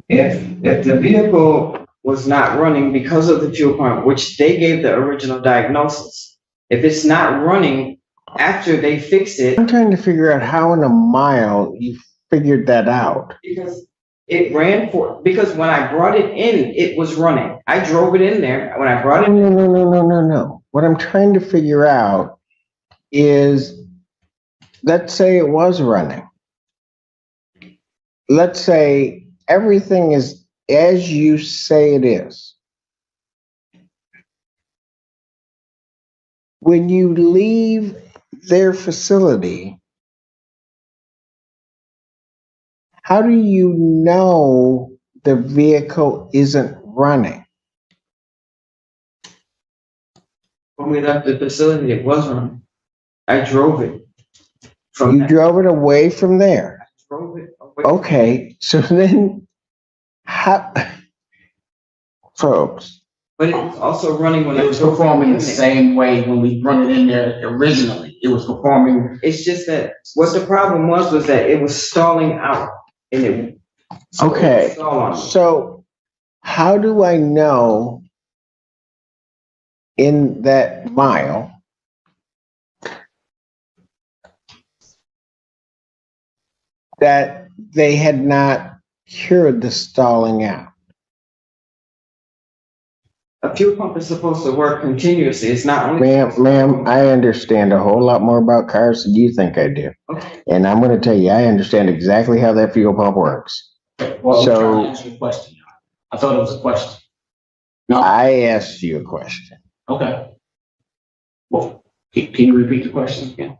If the vehicle was not running because of the fuel pump, which they gave the original diagnosis, if it's not running after they fixed it, I'm trying to figure out how in a mile you figured that out. because it ran because when I brought it in, it was running. I drove it in there. When I brought it in, No. What I'm trying to figure out is, let's say it was running. Let's say everything is as you say it is. When you leave their facility, how do you know the vehicle isn't running? when we left the facility, it was running. I drove it. You drove it away from there. I drove it away. Okay, so then how, folks, But it was also running when It I was drove it performing in the there. same way when we brought it in there originally. It was performing. It's just that what the problem was that it was stalling out, and it. okay, stalled on me. so how do I know in that mile that they had not cured the stalling out? A fuel pump is supposed to work continuously. It's not only. Ma'am, I understand a whole lot more about cars than you think I do. Okay. And I'm gonna tell you, I understand exactly how that fuel pump works. Well, I'm So- trying to answer your question. I thought it was a question. No. I asked you a question. Okay. Well, can you repeat the question again?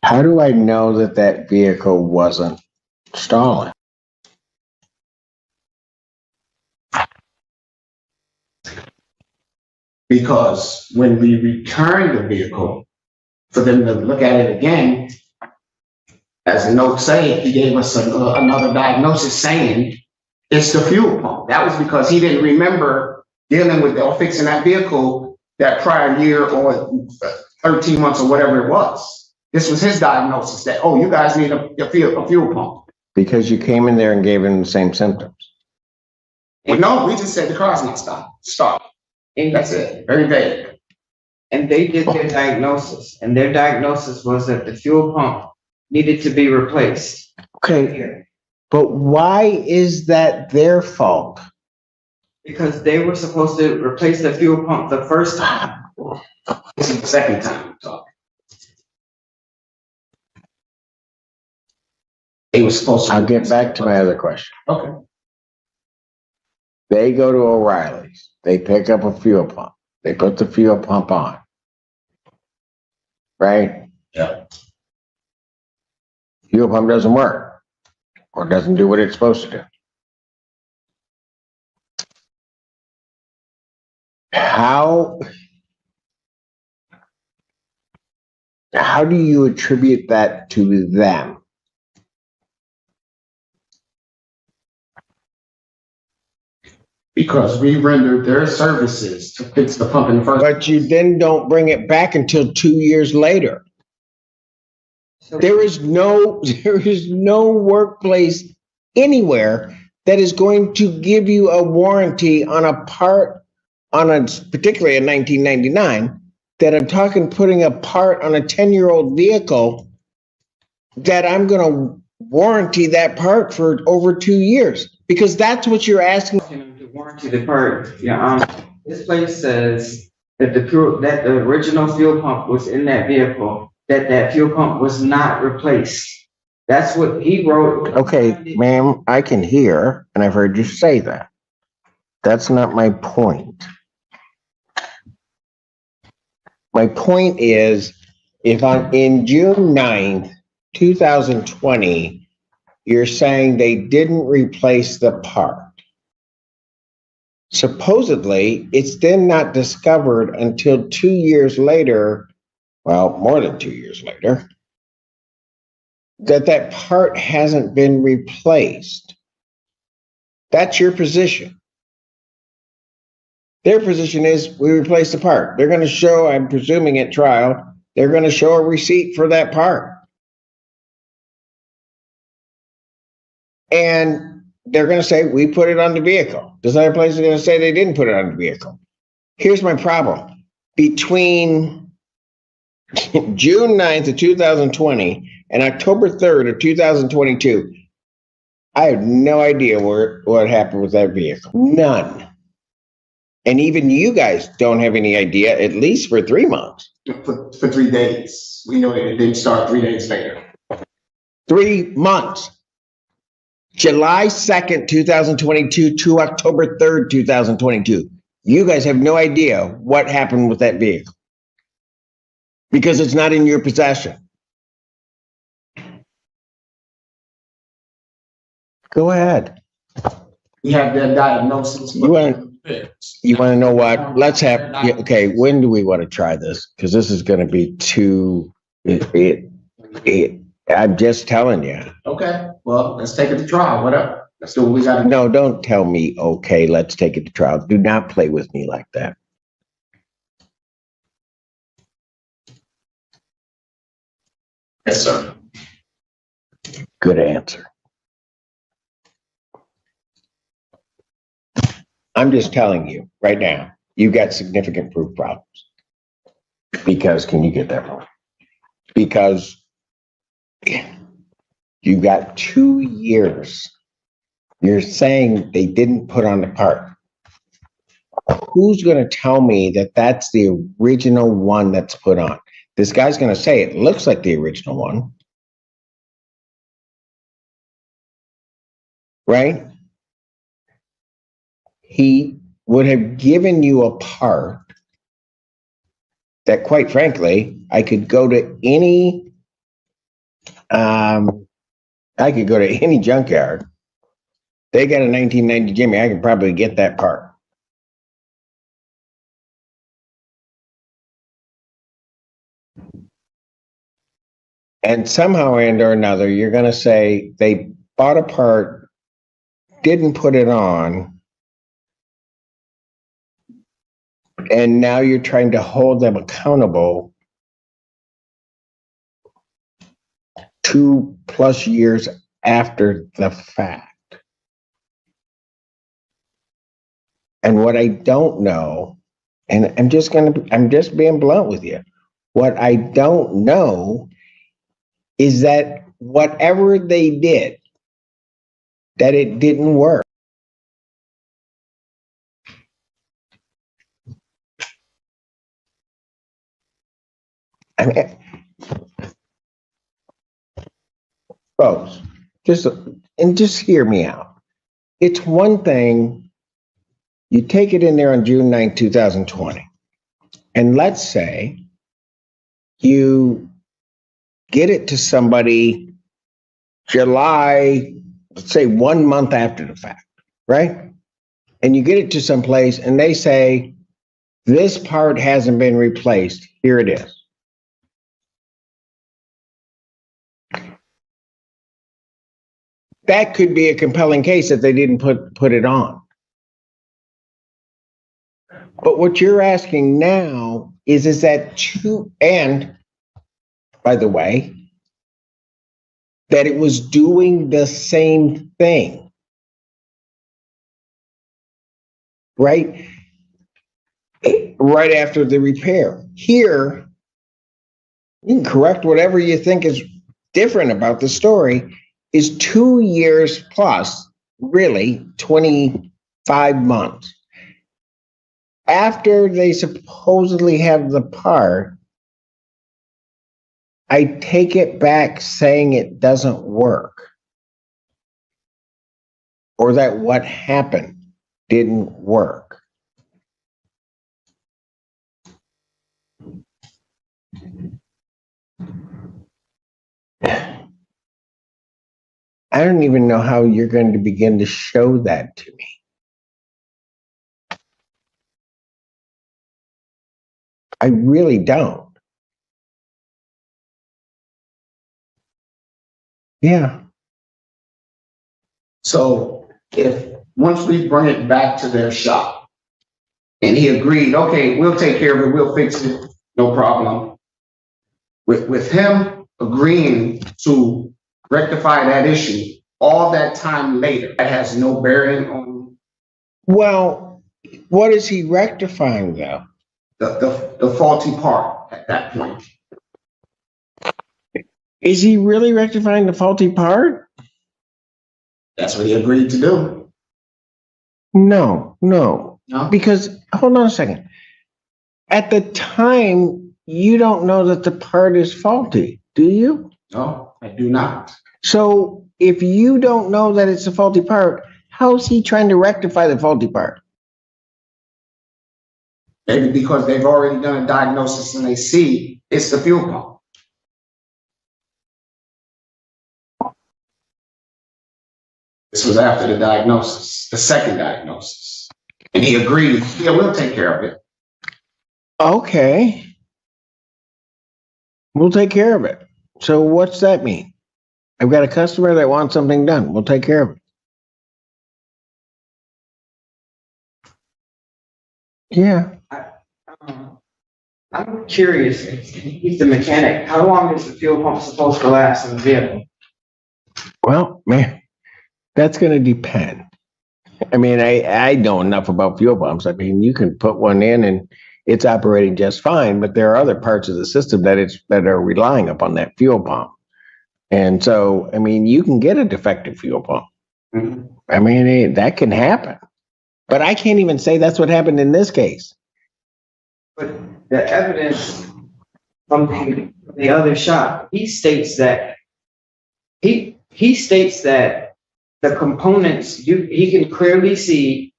How do I know that that vehicle wasn't stalling? Because when we returned the vehicle, for them to look at it again, as the note say, he gave us another diagnosis saying it's the fuel pump. That was because he didn't remember dealing with or fixing that vehicle that prior year or 13 months or whatever it was. This was his diagnosis that, oh, you guys need a fuel pump. Because you came in there and gave him the same symptoms. Well, no, we just said the car's not stop. And That's it. Very vague. And they did their diagnosis, and their diagnosis was that the fuel pump needed to be replaced. Okay, but why is that their fault? Because they were supposed to replace the fuel pump the first time. This is the second time we're talking. They were supposed to. I'll get back to my other question. Okay. They go to O'Reilly's, they pick up a fuel pump, they put the fuel pump on. Right? Yeah. Fuel pump doesn't work or doesn't do what it's supposed to do. How do you attribute that to them? Because we rendered their services to fix the pump in the first. But you then don't bring it back until 2 years later. So There is no workplace anywhere that is going to give you a warranty on a part, particularly a 1999, that I'm talking putting a part on a 10-year-old vehicle, that I'm going to warranty that part for over 2 years, because that's what you're asking. to warranty the part, this place says that the original fuel pump was in that vehicle, that fuel pump was not replaced. That's what he wrote. Okay, ma'am, I can hear, and I've heard you say that. That's not my point. My point is, if in June 9th, 2020, you're saying they didn't replace the part. Supposedly, it's then not discovered until 2 years later, well, more than 2 years later, that part hasn't been replaced. That's your position. Their position is we replaced the part. They're going to show, I'm presuming at trial, they're going to show a receipt for that part. And they're going to say, we put it on the vehicle. This other place is going to say they didn't put it on the vehicle. Here's my problem. Between June 9th of 2020 and October 3rd of 2022, I have no idea what happened with that vehicle. None. And even you guys don't have any idea, at least for 3 months. For 3 days. We know that it didn't start 3 days later. 3 months. July 2nd, 2022 to October 3rd, 2022. You guys have no idea what happened with that vehicle because it's not in your possession. Go ahead. We have that diagnosis. You want to know what? Let's have, yeah, okay, when do we want to try this? Because this is going to be too, I'm just telling you. Okay, well, let's take it to trial, whatever. Let's do what we gotta do. No, don't tell me, okay, let's take it to trial. Do not play with me like that. Yes, sir. Good answer. I'm just telling you right now, you've got significant proof problems. Because, can you get that wrong? Because you got 2 years. You're saying they didn't put on the part. Who's going to tell me that that's the original one that's put on? This guy's going to say it looks like the original one. Right? He would have given you a part that, quite frankly, I could go to any junkyard. They got a 1990 Jimmy, I could probably get that part. And somehow or another, you're going to say they bought a part, didn't put it on, and now you're trying to hold them accountable 2+ years after the fact. And what I don't know, and I'm just being blunt with you. What I don't know is that whatever they did, that it didn't work. I mean, folks, just hear me out. It's one thing, you take it in there on June 9, 2020, and let's say you get it to somebody July, let's say 1 month after the fact, right? And you get it to some place and they say, this part hasn't been replaced. Here it is. That could be a compelling case that they didn't put it on. But what you're asking now is that and by the way, that it was doing the same thing, right? Right after the repair. Here, you can correct whatever you think is different about the story, is 2 years plus, really 25 months. After they supposedly have the part, I take it back saying it doesn't work. Or that what happened didn't work. I don't even know how you're going to begin to show that to me. I really don't. Yeah. So if once we bring it back to their shop and he agreed, okay, we'll take care of it, we'll fix it, no problem. With him agreeing to rectify that issue, all that time later, that has no bearing on Well, what is he rectifying though? the faulty part at that point. Is he really rectifying the faulty part? That's what he agreed to do. No, No? because hold on a second. At the time, you don't know that the part is faulty, do you? No, I do not. So if you don't know that it's a faulty part, how's he trying to rectify the faulty part? Maybe because they've already done a diagnosis and they see it's the fuel pump. This was after the diagnosis, the second diagnosis. And he agreed, yeah, we'll take care of it. Okay. We'll take care of it. So what's that mean? I've got a customer that wants something done. We'll take care of it. Yeah. I'm curious, he's the mechanic, how long is the fuel pump supposed to last in the vehicle? Well, man, that's going to depend. I mean, I know enough about fuel pumps. I mean, you can put one in and it's operating just fine, but there are other parts of the system that are relying upon that fuel pump. And so, I mean, you can get a defective fuel pump. Mhm. I mean, that can happen. But I can't even say that's what happened in this case. But the evidence from the other shop, he states that the components, he can clearly see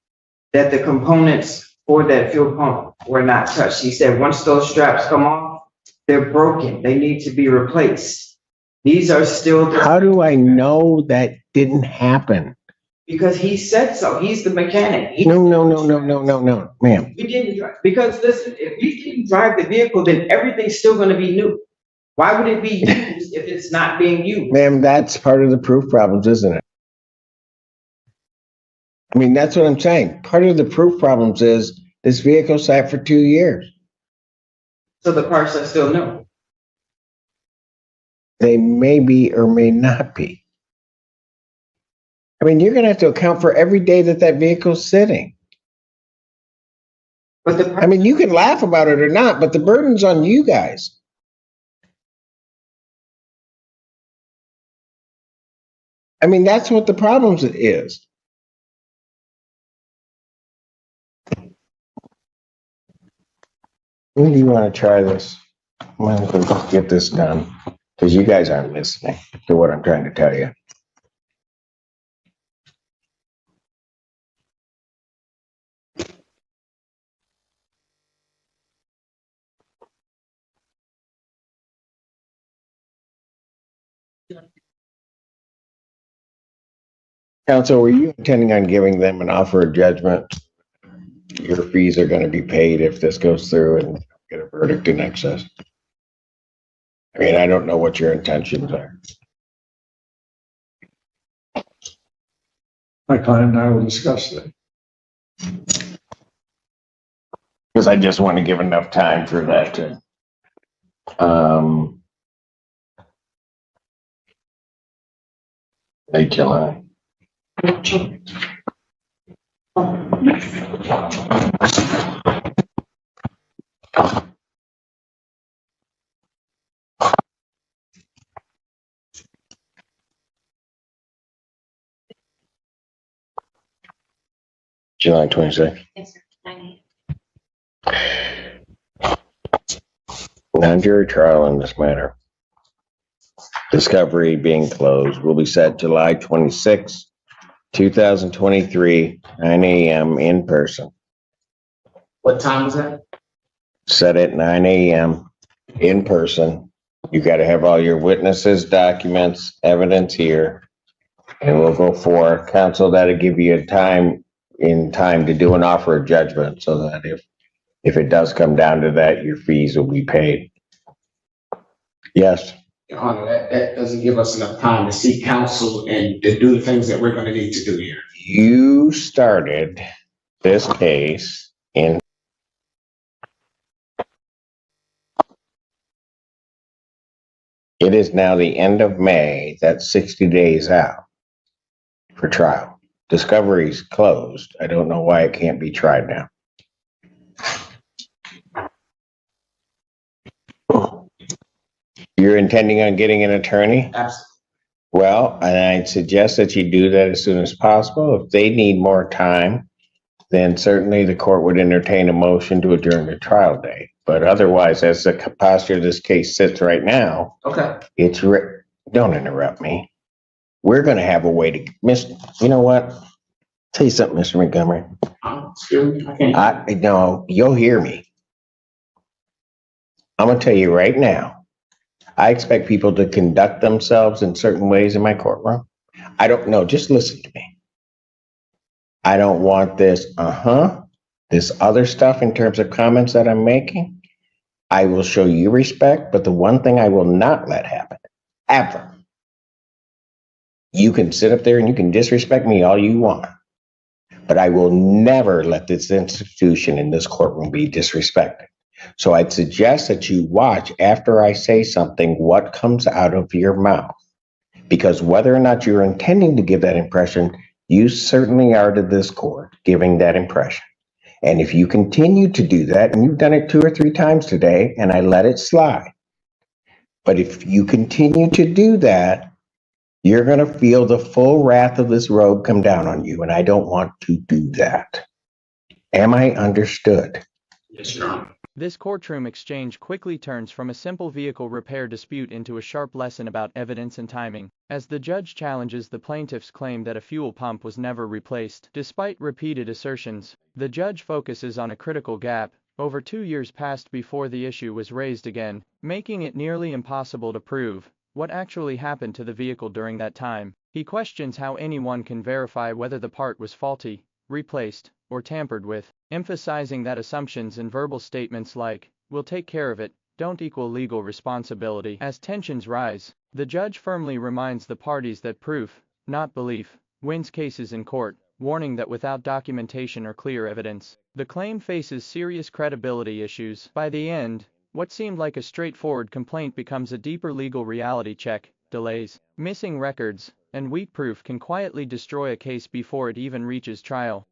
that the components for that fuel pump were not touched. He said, once those straps come off, they're broken. They need to be replaced. These are still. How do I know that didn't happen? Because he said so. He's the mechanic. No, ma'am. We didn't drive, because listen, if we didn't drive the vehicle, then everything's still gonna be new. Why would it be used if it's not being used? Ma'am, that's part of the proof problems, isn't it? I mean, that's what I'm saying. Part of the proof problems is this vehicle sat for 2 years. So the parts are still new. They may be or may not be. I mean, you're going to have to account for every day that vehicle's sitting. But I mean, you can laugh about it or not, but the burden's on you guys. I mean, that's what the problem is. When do you want to try this? Well, let's get this done, because you guys aren't listening to what I'm trying to tell you. Counsel, were you intending on giving them an offer of judgment? Your fees are going to be paid if this goes through and get a verdict in excess. I mean, I don't know what your intentions are. My client and I will discuss that. Because I just want to give enough time for that to, late July. July 26th. Yes, sir. 9 Non-jury trial in this matter. Discovery being closed will be set July 26, 2023, 9 a.m. in person. What time is that? Set at 9 a.m. in person. You got to have all your witnesses, documents, evidence here. And we'll go for counsel. That'll give you a time to do an offer of judgment so that if it does come down to that, your fees will be paid. Yes. Your Honor, that doesn't give us enough time to seek counsel and to do the things that we're going to need to do here. You started this case in it is now the end of May. That's 60 days out. for trial. Discovery's closed. I don't know why it can't be tried now. You're intending on getting an attorney? Absolutely. Well, and I'd suggest that you do that as soon as possible. If they need more time, then certainly the court would entertain a motion to adjourn the trial date. But otherwise, as the posture of this case sits right now, Okay. don't interrupt me. We're going to have a way to, you know what? Tell you something, Mr. Montgomery. Excuse me, I can't. No, you'll hear me. I'm going to tell you right now. I expect people to conduct themselves in certain ways in my courtroom. I don't know. Just listen to me. I don't want this other stuff in terms of comments that I'm making. I will show you respect, but the one thing I will not let happen, ever, you can sit up there and you can disrespect me all you want, but I will never let this institution in this courtroom be disrespected. So I'd suggest that you watch after I say something what comes out of your mouth, because whether or not you're intending to give that impression, you certainly are to this court giving that impression. And if you continue to do that, and you've done it 2 or 3 times today, and I let it slide, but if you continue to do that, you're going to feel the full wrath of this robe come down on you, and I don't want to do that. Am I understood? Yes, Your Honor. This courtroom exchange quickly turns from a simple vehicle repair dispute into a sharp lesson about evidence and timing, as the judge challenges the plaintiff's claim that a fuel pump was never replaced. Despite repeated assertions, the judge focuses on a critical gap. Over 2 years passed before the issue was raised again, making it nearly impossible to prove what actually happened to the vehicle during that time. He questions how anyone can verify whether the part was faulty, replaced, or tampered with, emphasizing that assumptions and verbal statements like, "we'll take care of it," don't equal legal responsibility. As tensions rise, the judge firmly reminds the parties that proof, not belief, wins cases in court, warning that without documentation or clear evidence, the claim faces serious credibility issues. By the end, what seemed like a straightforward complaint becomes a deeper legal reality check. Delays, missing records, and weak proof can quietly destroy a case before it even reaches trial.